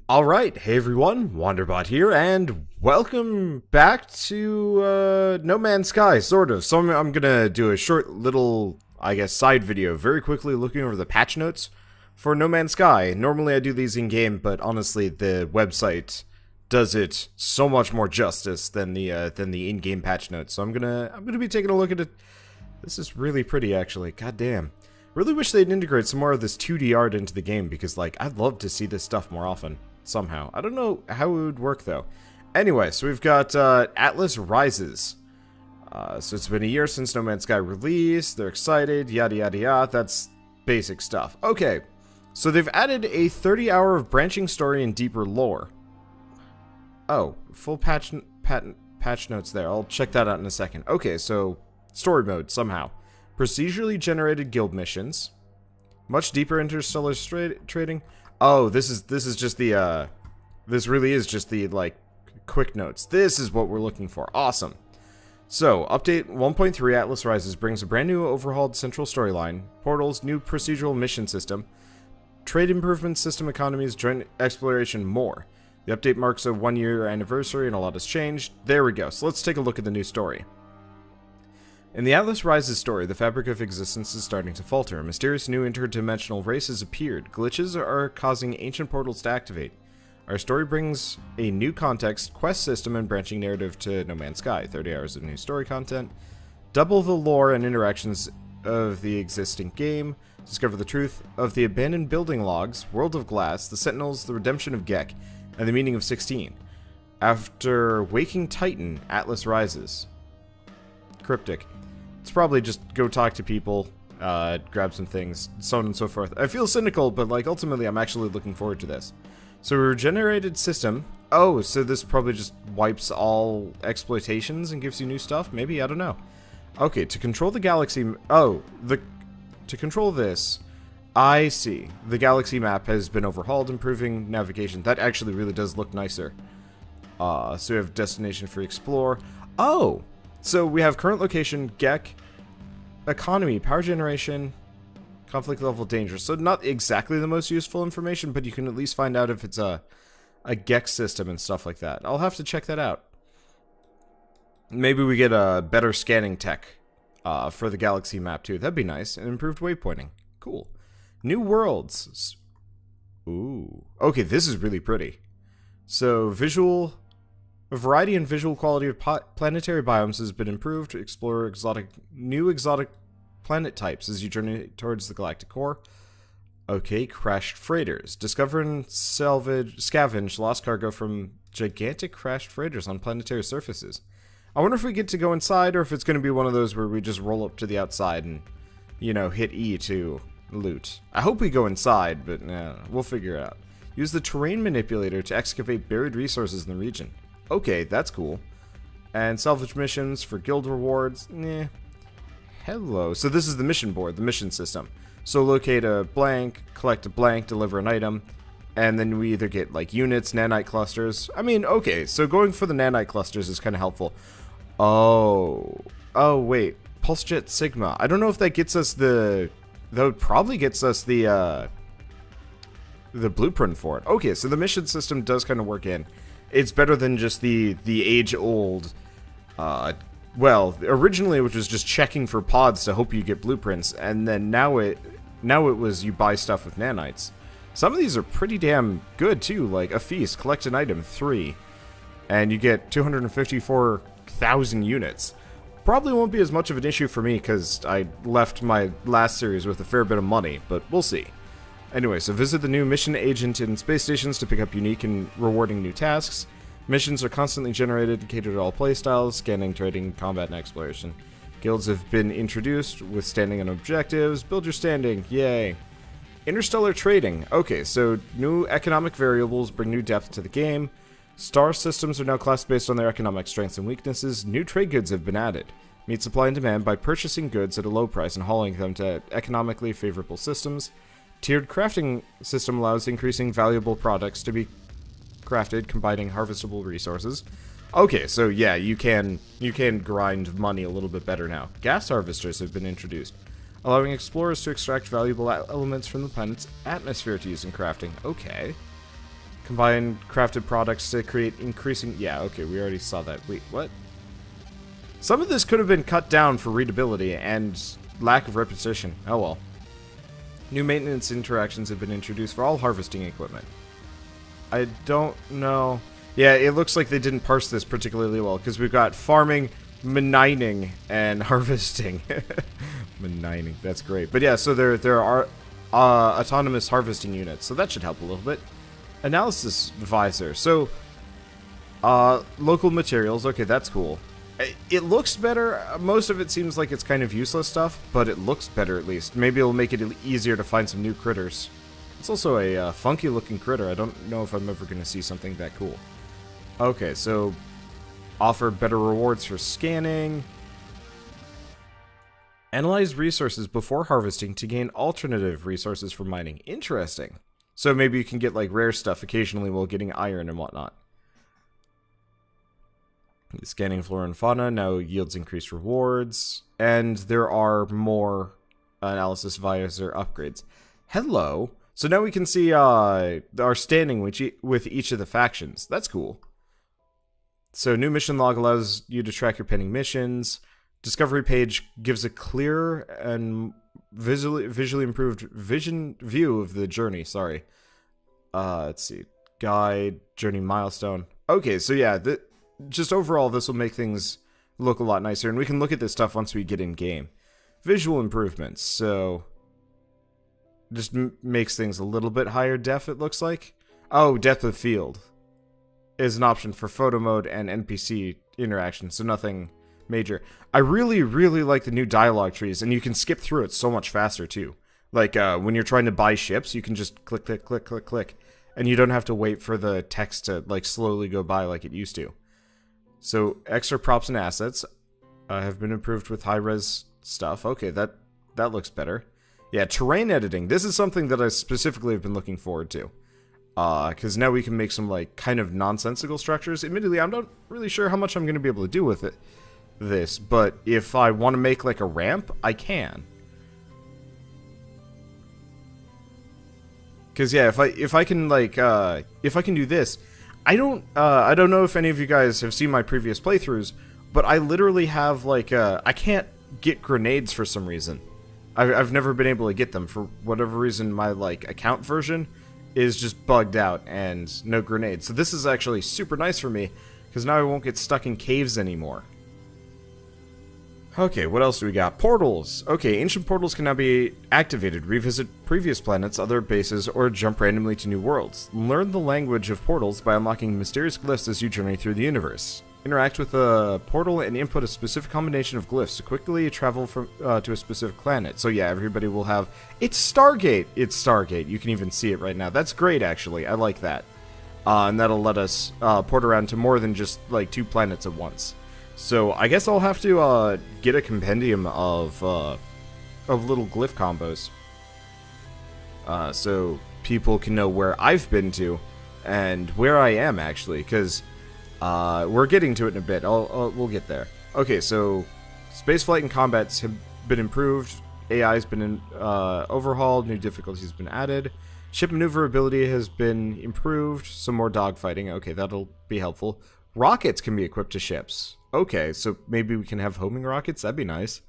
Alright, hey everyone, Wanderbot here, and welcome back to, No Man's Sky, sort of. So I'm gonna do a short little, I guess, side video, very quickly looking over the patch notes for No Man's Sky. Normally I do these in-game, but honestly, the website does it so much more justice than the in-game patch notes. So I'm gonna be taking a look at it. This is really pretty, actually. God damn. Really wish they'd integrate some more of this 2D art into the game, because, like, I'd love to see this stuff more often. Somehow. I don't know how it would work, though. Anyway, so we've got Atlas Rises. So it's been a year since No Man's Sky released. They're excited, yada yada yada. That's basic stuff. Okay, so they've added a 30-hour of branching story and deeper lore. Oh, full patch notes there. I'll check that out in a second. Okay, so story mode, somehow. Procedurally generated guild missions. Much deeper interstellar trading. Oh, this is just the, this really is just the, like, quick notes. This is what we're looking for. Awesome. So, update 1.3 Atlas Rises brings a brand new overhauled central storyline, portals, new procedural mission system, trade improvement system economies, joint exploration, more. The update marks a 1-year anniversary and a lot has changed. There we go. So let's take a look at the new story. In the Atlas Rises story, the fabric of existence is starting to falter. A mysterious new interdimensional race has appeared. Glitches are causing ancient portals to activate. Our story brings a new context, quest system, and branching narrative to No Man's Sky. 30 hours of new story content. Double the lore and interactions of the existing game. Discover the truth of the abandoned building logs, World of Glass, the Sentinels, the redemption of Gek, and the meaning of 16. After waking Titan, Atlas Rises. Cryptic. It's probably just go talk to people, grab some things, so on and so forth. I feel cynical, but, like, ultimately I'm actually looking forward to this. So, a regenerated system. Oh, so this probably just wipes all exploitations and gives you new stuff? Maybe? I don't know. Okay, to control the galaxy... Oh, to control this... I see. The galaxy map has been overhauled, improving navigation. That actually really does look nicer. So we have destination for explore. Oh! So we have current location, Gek, economy, power generation, conflict level, danger. So not exactly the most useful information, but you can at least find out if it's a Gek system and stuff like that. I'll have to check that out. Maybe we get a better scanning tech for the galaxy map too. That'd be nice. And improved waypointing. Cool. New worlds. Ooh. Okay, this is really pretty. So a variety and visual quality of planetary biomes has been improved to explore new exotic planet types as you journey towards the galactic core. Okay, crashed freighters. Discover and scavenge lost cargo from gigantic crashed freighters on planetary surfaces. I wonder if we get to go inside or if it's going to be one of those where we just roll up to the outside and, you know, hit E to loot. I hope we go inside, but we'll figure it out. Use the terrain manipulator to excavate buried resources in the region. Okay, that's cool. And salvage missions for guild rewards. Hello. So this is the mission board, the mission system. So locate a blank, collect a blank, deliver an item, and then we either get, like, units, nanite clusters. I mean, okay, so going for the nanite clusters is kind of helpful. Oh, wait. Pulsejet Sigma. I don't know if that gets us the... That would probably gets us the blueprint for it. Okay, so the mission system does kind of work in. It's better than just the age-old, well, originally which was just checking for pods to hope you get blueprints, and then now it was you buy stuff with nanites. Some of these are pretty damn good too, like a feast, collect an item, 3, and you get 254,000 units. Probably won't be as much of an issue for me because I left my last series with a fair bit of money, but we'll see. Anyway, so visit the new mission agent in space stations to pick up unique and rewarding new tasks. Missions are constantly generated to cater to all playstyles, scanning, trading, combat, and exploration. Guilds have been introduced with standing and objectives. Build your standing, yay. Interstellar Trading. Okay, so new economic variables bring new depth to the game. Star systems are now classed based on their economic strengths and weaknesses. New trade goods have been added. Meet supply and demand by purchasing goods at a low price and hauling them to economically favorable systems. Tiered crafting system allows increasing valuable products to be crafted, combining harvestable resources. Okay, so yeah, you can grind money a little bit better now. Gas harvesters have been introduced, allowing explorers to extract valuable elements from the planet's atmosphere to use in crafting. Okay. Combine crafted products to create increasing... Yeah, okay, we already saw that. Wait, what? Some of this could have been cut down for readability and lack of repetition. Oh well. New maintenance interactions have been introduced for all harvesting equipment. I don't know. Yeah, it looks like they didn't parse this particularly well, because we've got farming, mining, and harvesting. Mining, that's great. But yeah, so there are autonomous harvesting units, so that should help a little bit. Analysis visor. So, local materials. Okay, that's cool. It looks better. Most of it seems like it's kind of useless stuff, but it looks better at least. Maybe it'll make it easier to find some new critters. It's also a funky looking critter. I don't know if I'm ever going to see something that cool. Okay, so offer better rewards for scanning. Analyze resources before harvesting to gain alternative resources for mining. Interesting. So maybe you can get like rare stuff occasionally while getting iron and whatnot. Scanning Flora and Fauna now yields increased rewards. And there are more analysis visor upgrades. Hello. So now we can see our standing with each of the factions. That's cool. So new mission log allows you to track your pending missions. Discovery page gives a clear and visually improved view of the journey. Sorry. Let's see. Guide, journey milestone. Okay, so yeah, just overall, this will make things look a lot nicer, and we can look at this stuff once we get in game. Visual improvements. So just makes things a little bit higher def. It looks like. Oh, depth of field is an option for photo mode and NPC interaction, so nothing major. I really like the new dialogue trees, and you can skip through it so much faster too. Like when you're trying to buy ships, you can just click, click, click, click, click, and you don't have to wait for the text to like slowly go by like it used to. So extra props and assets have been improved with high-res stuff. Okay, that looks better. Yeah, terrain editing. This is something that I specifically have been looking forward to. Because now we can make some, like, kind of nonsensical structures. Admittedly, I'm not really sure how much I'm going to be able to do with this, but if I want to make, like, a ramp, I can. Because, yeah, if I can, like, if I can do this, I don't know if any of you guys have seen my previous playthroughs, but I literally have, like, I can't get grenades for some reason. I've never been able to get them. For whatever reason, my, like, account version is just bugged out and no grenades. So this is actually super nice for me, because now I won't get stuck in caves anymore. Okay, what else do we got? Portals! Okay, ancient portals can now be activated, revisit previous planets, other bases, or jump randomly to new worlds. Learn the language of portals by unlocking mysterious glyphs as you journey through the universe. Interact with a portal and input a specific combination of glyphs to quickly travel from to a specific planet. So yeah, everybody will have... It's Stargate! It's Stargate. You can even see it right now. That's great, actually. I like that. And that'll let us port around to more than just, like, 2 planets at once. So I guess I'll have to get a compendium of little glyph combos. So people can know where I've been to and where I am, actually, because... we're getting to it in a bit. We'll get there. Okay, so spaceflight and combats have been improved. AI has been overhauled. New difficulties has been added. Ship maneuverability has been improved. Some more dogfighting. Okay, that'll be helpful. Rockets can be equipped to ships. Okay, so maybe we can have homing rockets. That'd be nice.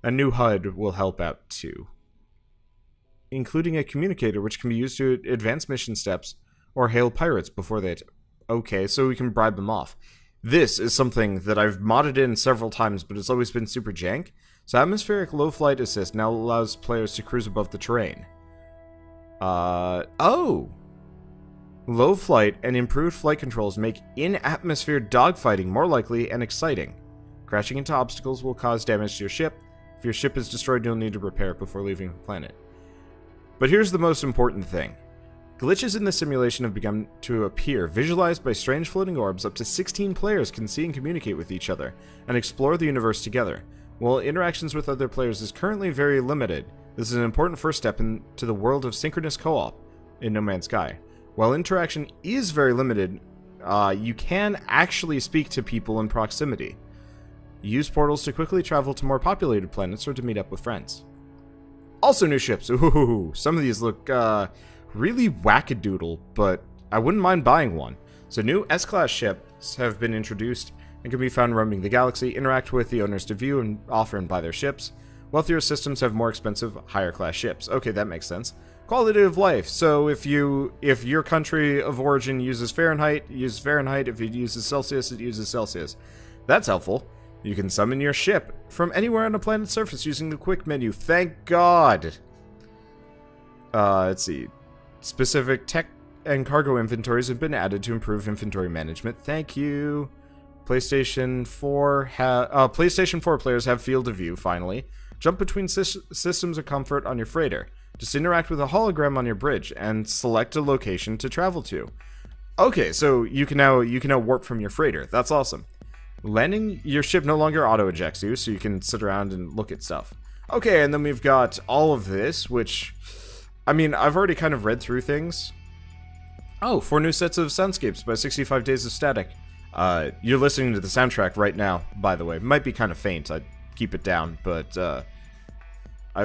A new HUD will help out too, including a communicator which can be used to advance mission steps or hail pirates before they... Okay, so we can bribe them off. This is something that I've modded in several times, but it's always been super jank. So atmospheric low flight assist now allows players to cruise above the terrain. Oh! Low flight and improved flight controls make in-atmosphere dogfighting more likely and exciting. Crashing into obstacles will cause damage to your ship. If your ship is destroyed, you'll need to repair it before leaving the planet. But here's the most important thing. Glitches in the simulation have begun to appear, visualized by strange floating orbs. Up to 16 players can see and communicate with each other, and explore the universe together. While interactions with other players is currently very limited, this is an important first step into the world of synchronous co-op in No Man's Sky. While interaction is very limited, you can actually speak to people in proximity. Use portals to quickly travel to more populated planets or to meet up with friends. Also new ships. Ooh, some of these look... really wackadoodle, but I wouldn't mind buying one. So new S-Class ships have been introduced and can be found roaming the galaxy. Interact with the owners to view and offer and buy their ships. Wealthier systems have more expensive, higher class ships. Okay, that makes sense. Quality of life. So if your country of origin uses Fahrenheit, use Fahrenheit. If it uses Celsius, it uses Celsius. That's helpful. You can summon your ship from anywhere on the planet's surface using the quick menu. Thank God. Let's see. Specific tech and cargo inventories have been added to improve inventory management. Thank you. PlayStation 4 players have field of view, finally. Jump between systems of comfort on your freighter. Just interact with a hologram on your bridge and select a location to travel to. Okay, so you can now warp from your freighter. That's awesome. Landing your ship no longer auto-ejects you, so you can sit around and look at stuff. Okay, and then we've got all of this, which, I mean, I've already kind of read through things. Oh, 4 new sets of soundscapes by 65 Days of Static. You're listening to the soundtrack right now, by the way. It might be kind of faint, I'd keep it down, but,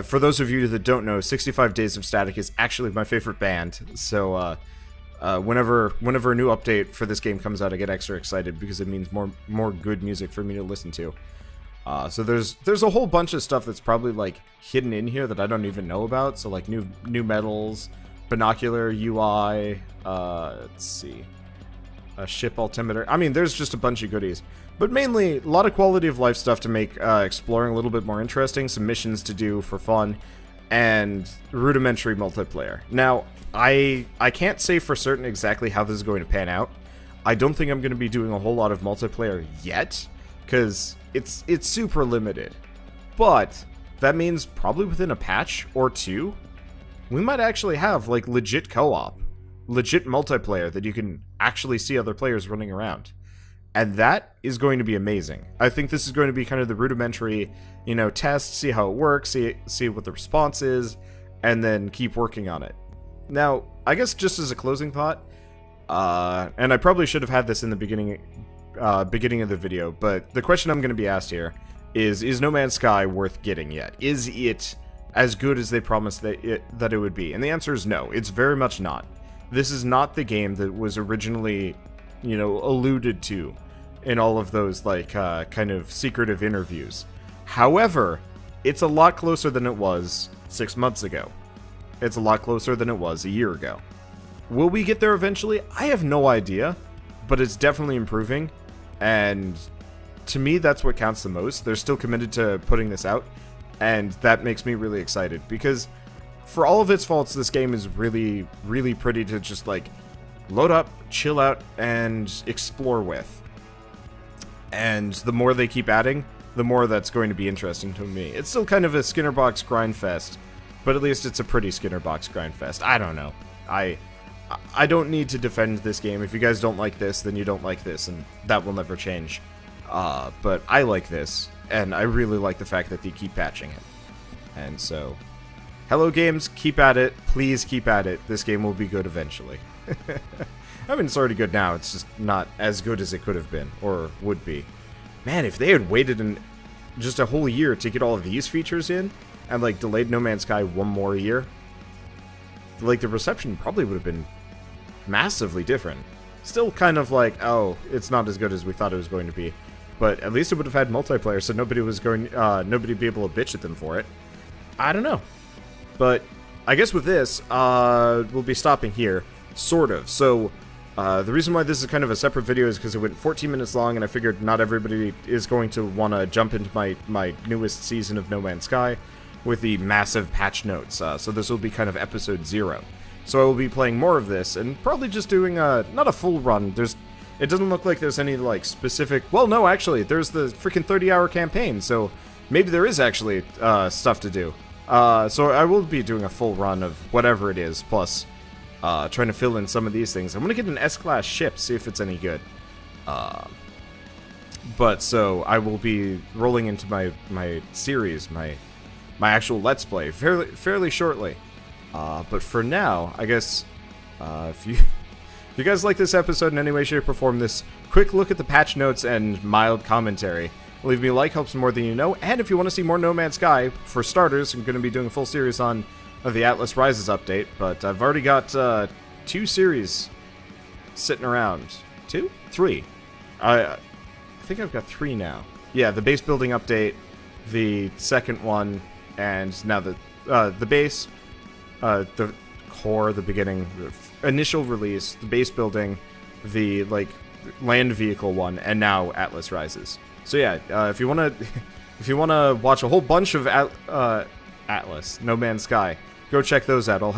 for those of you that don't know, 65 Days of Static is actually my favorite band, so, whenever a new update for this game comes out, I get extra excited because it means more good music for me to listen to. So there's a whole bunch of stuff that's probably like hidden in here that I don't even know about. So like new metals, binocular UI, let's see, a ship altimeter. I mean, there's just a bunch of goodies, but mainly a lot of quality of life stuff to make exploring a little bit more interesting, some missions to do for fun, and rudimentary multiplayer. Now, I can't say for certain exactly how this is going to pan out. I don't think I'm going to be doing a whole lot of multiplayer yet, because it's super limited. But that means probably within a patch or two, we might actually have like legit co-op, legit multiplayer that you can actually see other players running around. And that is going to be amazing. I think this is going to be kind of the rudimentary, you know, test, see how it works, see what the response is, and then keep working on it. Now, I guess just as a closing thought, and I probably should have had this in the beginning of the video, but the question I'm going to be asked here is No Man's Sky worth getting yet? Is it as good as they promised that it would be? And the answer is no, it's very much not. This is not the game that was originally, you know, alluded to in all of those, like, kind of secretive interviews. However, it's a lot closer than it was 6 months ago. It's a lot closer than it was a year ago. Will we get there eventually? I have no idea, but it's definitely improving, and to me, that's what counts the most. They're still committed to putting this out, and that makes me really excited, because for all of its faults, this game is really, really pretty to just, like, load up, chill out, and explore with. And the more they keep adding, the more that's going to be interesting to me. It's still kind of a Skinnerbox grind fest, but at least it's a pretty Skinnerbox grind fest. I don't know. I don't need to defend this game. If you guys don't like this, then you don't like this, and that will never change. But I like this, and I really like the fact that they keep patching it. And so, hello games, keep at it. Please keep at it. This game will be good eventually. I mean, it's already good now. It's just not as good as it could have been, or would be. Man, if they had waited just a whole year to get all of these features in, and like delayed No Man's Sky one more year, like the reception probably would have been massively different. Still kind of like, oh, it's not as good as we thought it was going to be, but at least it would have had multiplayer, so nobody would be able to bitch at them for it. I don't know, but I guess with this, we'll be stopping here, sort of. So the reason why this is kind of a separate video is because it went 14 minutes long, and I figured not everybody is going to want to jump into my newest season of No Man's Sky with the massive patch notes. So this will be kind of episode 0. So I will be playing more of this, and probably just doing not a full run. It doesn't look like there's any like specific. Well, no, actually, there's the freaking 30-hour campaign, so maybe there is actually stuff to do. So I will be doing a full run of whatever it is, plus trying to fill in some of these things. I'm gonna get an S-Class ship, see if it's any good. But so I will be rolling into my series, my actual Let's Play fairly shortly. But for now, I guess if you guys like this episode in any way, shape, or form, this quick look at the patch notes and mild commentary, leave me a like, helps more than you know. And if you want to see more No Man's Sky, for starters, I'm going to be doing a full series on the Atlas Rises update. But I've already got 2 series sitting around. 2? 3. I think I've got 3 now. Yeah, the base building update, the second one, and now the base, the core, the beginning, initial release, the base building, the like land vehicle one, and now Atlas Rises. So yeah, if you wanna if you wanna watch a whole bunch of Atlas, No Man's Sky, go check those out. I'll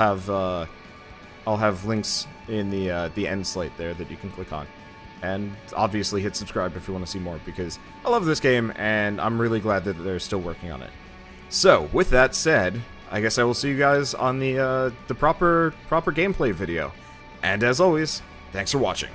have links in the end slate there that you can click on. And obviously hit subscribe if you want to see more, because I love this game, and I'm really glad that they're still working on it. So, with that said, I guess I will see you guys on the proper gameplay video. And as always, thanks for watching.